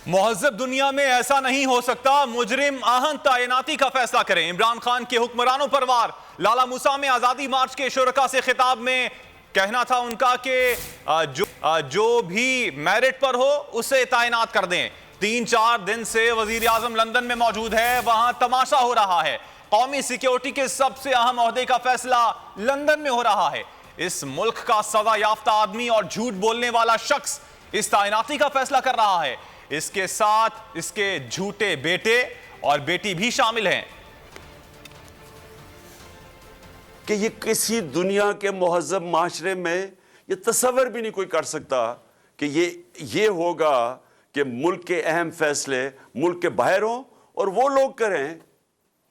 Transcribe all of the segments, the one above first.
مہذب دنیا میں ایسا نہیں ہو سکتا، مجرم آہن تعیناتی کا فیصلہ کریں۔ عمران خان کے حکمرانوں پر وار۔ لالا موسیٰ میں آزادی مارچ کے شرکاء سے خطاب میں کہنا تھا ان کا کہ جو بھی میرٹ پر ہو اسے تعینات کر دیں۔ 3-4 دن سے وزیر اعظم لندن میں موجود ہے، وہاں تماشا ہو رہا ہے۔ قومی سیکیورٹی کے سب سے اہم عہدے کا فیصلہ لندن میں ہو رہا ہے۔ اس ملک کا سزا یافتہ آدمی اور جھوٹ بولنے والا شخص اس تعیناتی کا فیصلہ کر رہا ہے۔ اس کے ساتھ اس کے جھوٹے بیٹے اور بیٹی بھی شامل ہیں۔ کہ یہ کسی دنیا کے مہذب معاشرے میں یہ تصور بھی نہیں کوئی کر سکتا کہ یہ ہوگا کہ ملک کے اہم فیصلے ملک کے باہر ہوں اور وہ لوگ کریں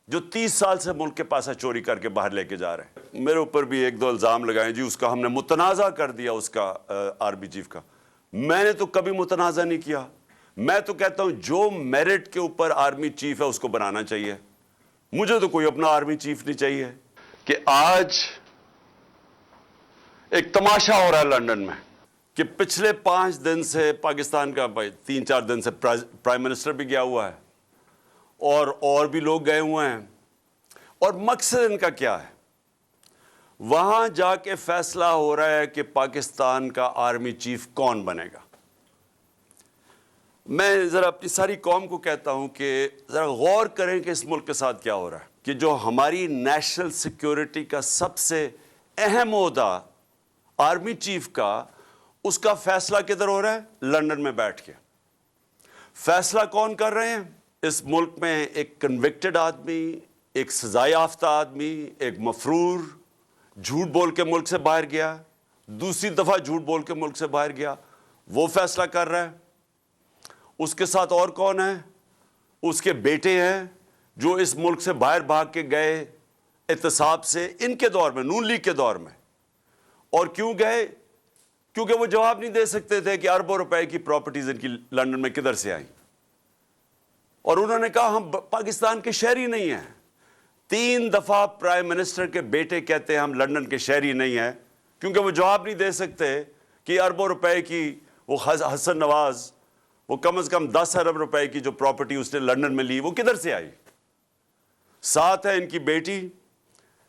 جو 30 سال سے ملک کے پیسہ چوری کر کے باہر لے کے جا رہے ہیں۔ میرے اوپر بھی 1-2 الزام لگائیں جی، اس کا ہم نے متنازع کر دیا، اس کا آرمی چیف کا۔ میں نے تو کبھی متنازع نہیں کیا۔ میں تو کہتا ہوں جو میرٹ کے اوپر آرمی چیف ہے اس کو بنانا چاہیے۔ مجھے تو کوئی اپنا آرمی چیف نہیں چاہیے۔ کہ آج ایک تماشا ہو رہا ہے لندن میں کہ پچھلے 5 دن سے پاکستان کا 3-4 دن سے پرائم منسٹر بھی گیا ہوا ہے اور بھی لوگ گئے ہوئے ہیں، اور مقصد ان کا کیا ہے؟ وہاں جا کے فیصلہ ہو رہا ہے کہ پاکستان کا آرمی چیف کون بنے گا۔ میں ذرا اپنی ساری قوم کو کہتا ہوں کہ ذرا غور کریں کہ اس ملک کے ساتھ کیا ہو رہا ہے، کہ جو ہماری نیشنل سیکیورٹی کا سب سے اہم عہدہ آرمی چیف کا، اس کا فیصلہ کدھر ہو رہا ہے؟ لندن میں بیٹھ کے۔ فیصلہ کون کر رہے ہیں؟ اس ملک میں ایک کنوکٹڈ آدمی، ایک سزا یافتہ آدمی، ایک مفرور جھوٹ بول کے ملک سے باہر گیا، دوسری دفعہ جھوٹ بول کے ملک سے باہر گیا، وہ فیصلہ کر رہا ہے۔ اس کے ساتھ اور کون ہے؟ اس کے بیٹے ہیں جو اس ملک سے باہر بھاگ کے گئے احتساب سے، ان کے دور میں، نون لیگ کے دور میں۔ اور کیوں گئے؟ کیونکہ وہ جواب نہیں دے سکتے تھے کہ اربوں روپے کی پراپرٹیز ان کی لندن میں کدھر سے آئیں، اور انہوں نے کہا ہم پاکستان کے شہری نہیں ہیں۔ 3 دفعہ پرائم منسٹر کے بیٹے کہتے ہیں ہم لندن کے شہری نہیں ہیں، کیونکہ وہ جواب نہیں دے سکتے کہ اربوں روپے کی وہ حسن نواز، وہ کم از کم 10 ارب روپے کی جو پراپرٹی اس نے لندن میں لی، وہ کدھر سے آئی۔ ساتھ ہے ان کی بیٹی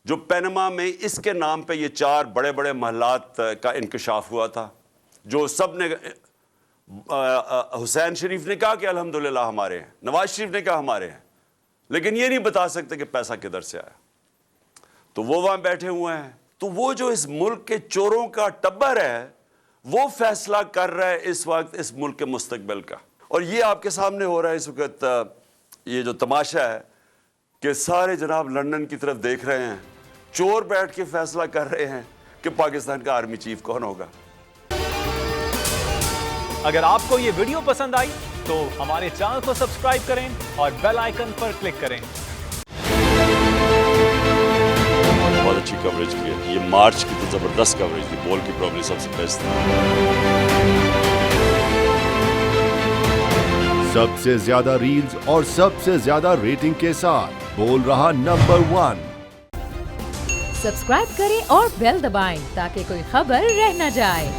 جو پینما میں اس کے نام پہ یہ 4 بڑے بڑے محلات کا انکشاف ہوا تھا، جو سب نے حسین شریف نے کہا کہ الحمدللہ ہمارے ہیں، نواز شریف نے کہا ہمارے ہیں، لیکن یہ نہیں بتا سکتے کہ پیسہ کدھر سے آیا۔ تو وہ وہاں بیٹھے ہوئے ہیں۔ تو وہ جو اس ملک کے چوروں کا ٹبر ہے، وہ فیصلہ کر رہا ہے اس وقت اس ملک کے مستقبل کا۔ اور یہ آپ کے سامنے ہو رہا ہے اس وقت، یہ جو تماشا ہے کہ سارے جناب لندن کی طرف دیکھ رہے ہیں، چور بیٹھ کے فیصلہ کر رہے ہیں کہ پاکستان کا آرمی چیف کون ہوگا۔ اگر آپ کو یہ ویڈیو پسند آئی تو ہمارے چینل کو سبسکرائب کریں اور بیل آئیکن پر کلک کریں۔ بہت اچھی کوریج کی ہے، یہ مارچ کی تو زبردست کوریج تھی، بول کی پرابلی سب سے بیسٹ تھی۔ سب سے زیادہ ریلز اور سب سے زیادہ ریٹنگ کے ساتھ بول رہا نمبر 1۔ سبسکرائب کریں اور بیل دبائیں تاکہ کوئی خبر رہ نہ جائے۔